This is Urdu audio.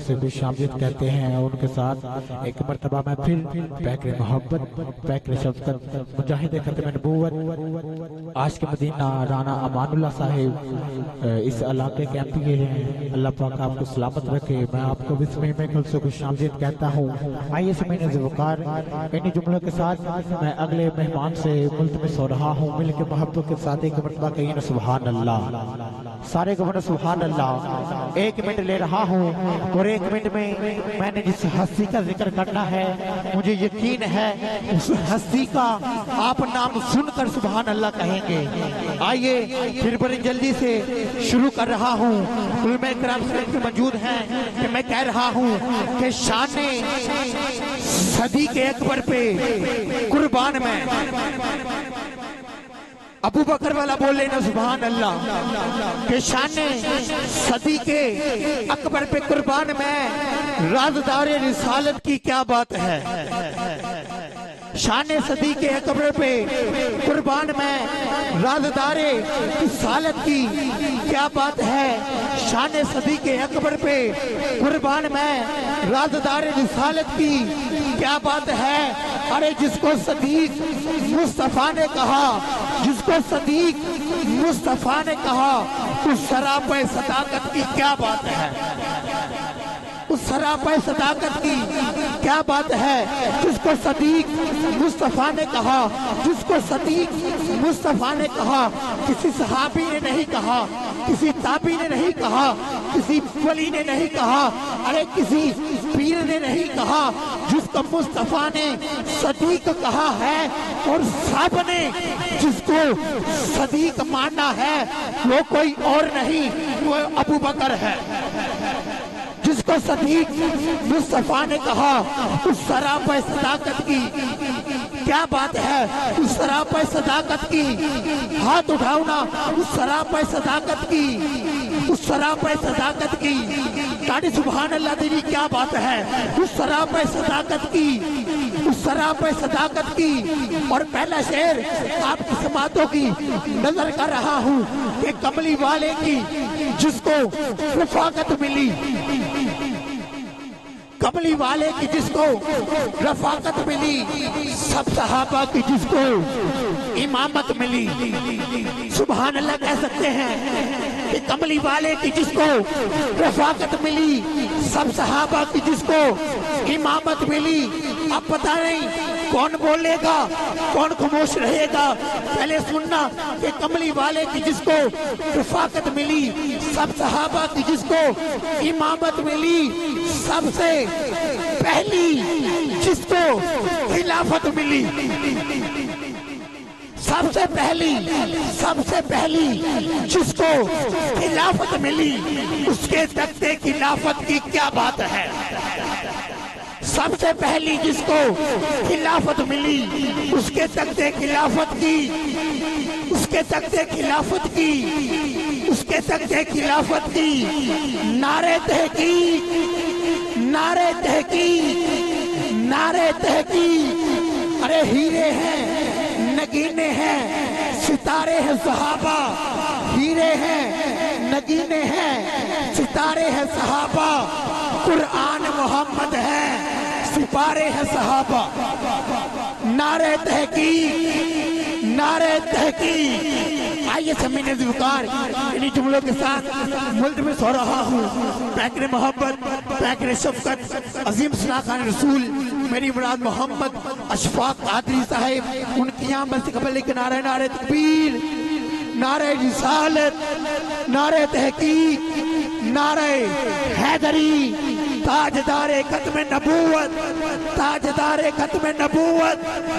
سے خوش آمدید کہتے ہیں اور ان کے ساتھ ایک مرتبہ میں پھر پیکر محبت، پیکر شفقت، مجاہد ختم نبوت عاشق مدینہ رانا امان اللہ صاحب اس علاقے کے ایم پی اے ہیں، اللہ پاک آپ کو سلامت رکھے۔ میں آپ کو بسم میں کل سے خوش آمدید کہتا ہوں۔ آئیے سمعین ذوقار انہی جملوں کے ساتھ میں اگلے مہمان سے ملتمس ہو رہا ہوں، مل کے محبت کے ساتھ ایک مرتبہ کہیے نا سبحان اللہ، سارے گھر سبحان اللہ۔ ایک منٹ لے رہا ہوں اور ایک منٹ میں نے جس ہستی کا ذکر کرنا ہے مجھے یقین ہے اس ہستی کا آپ نام سن کر سبحان اللہ کہیں گے۔ آئیے پھر بڑی جلدی سے شروع کر رہا ہوں۔ علماء کرام سے موجود ہیں کہ میں کہہ رہا ہوں کہ شان صدیق اکبر پہ قربان میں ابو بکر والا بولے نا سبحان اللہ، کہ شان صدیق اکبر پہ قربان میں رازدار رسالت کی کیا بات ہے۔ شان صدیق اکبر پہ قربان میں رازدار رسالت کی کیا بات ہے۔ شان صدیق اکبر پہ قربان میں رازدار رسالت کی کیا بات ہے۔ ارے جس کو صدیق مصطفیٰ نے کہا، جس کو صدیق مصطفیٰ نے کہا، اس سراپے صداقت کی کیا بات ہے، اس سراپے صداقت کی کیا بات ہے۔ جس کو صدیق مصطفیٰ نے کہا، جس کو صدیق مصطفیٰ نے کہا، کسی صحابی نے نہیں کہا، کسی تابعی نے نہیں کہا، کسی ولی نے نہیں کہا، ارے کسی پیر نے نہیں کہا، جس کو مصطفیٰ نے صدیق کہا ہے اور سب نے جس کو صدیق مانا ہے وہ کوئی اور نہیں، وہ ابو بکر ہے۔ جس کو صدیق مصطفیٰ نے کہا اس سراپے صداقت کی کیا بات ہے، اس سراپے صداقت کی ہاتھ اٹھاؤ نا، اس سراپے صداقت کی، اس سراپے صداقت کی تاڑی سبحان اللہ دیوی کیا بات ہے، اس سراپے صداقت کی، اس سراپے صداقت کی۔ اور پہلا شعر آپ کی سماعتوں کی نظر کر رہا ہوں کہ کملی والے کی جس کو رفاقت ملی، کملی والے کی جس کو رفاقت ملی، سب صحابہ کی جس کو امامت ملی۔ سبحان اللہ کہہ سکتے ہیں کہ کملی والے کی جس کو رفاقت ملی، سب صحابہ کی جس کو امامت ملی۔ اب پتہ نہیں کون بولے گا کون خاموش رہے گا، پہلے سننا کہ کملی والے کی جس کو رفاقت ملی، سب صحابہ کی جس کو امامت ملی، سب سے پہلی جس کو خلافت ملی، سب سے پہلی جس کو خلافت ملی، اس کے تختے خلافت کی کیا بات ہے۔ سب سے پہلی جس کو خلافت ملی، اس کے تختے خلافت کی، اس کے تختے خلافت کی، اس کے تختے خلافت کی۔ نعرہ تحقیق، نعرہ تحقیق، نعرہ تحقیق۔ ارے ہیرے ہیں، نگینے ہیں، ستارے ہیں صحابہ، ہیرے ہیں، نگینے ہیں، ستارے ہیں صحابہ، قرآن محمد ہے، سپارے ہیں صحابہ۔ نعرہ تحقیق، نعرہ تحقیق۔ آئیے سمعین ذوقار انہی جملوں کے ساتھ ملتمس ہو رہا ہوں۔ پیکر محبت، پیکر شفقت، عظیم ثنا خان رسول میری مراد محمد اشفاق قادری صاحب، ان کی آمد سے قبل ایک نعرہ، نعرہ تکبیر، نعرہ رسالت، نعرہ تحقیق، نعرہ حیدری، تاجدار ختم نبوت، تاجدار ختم نبوت۔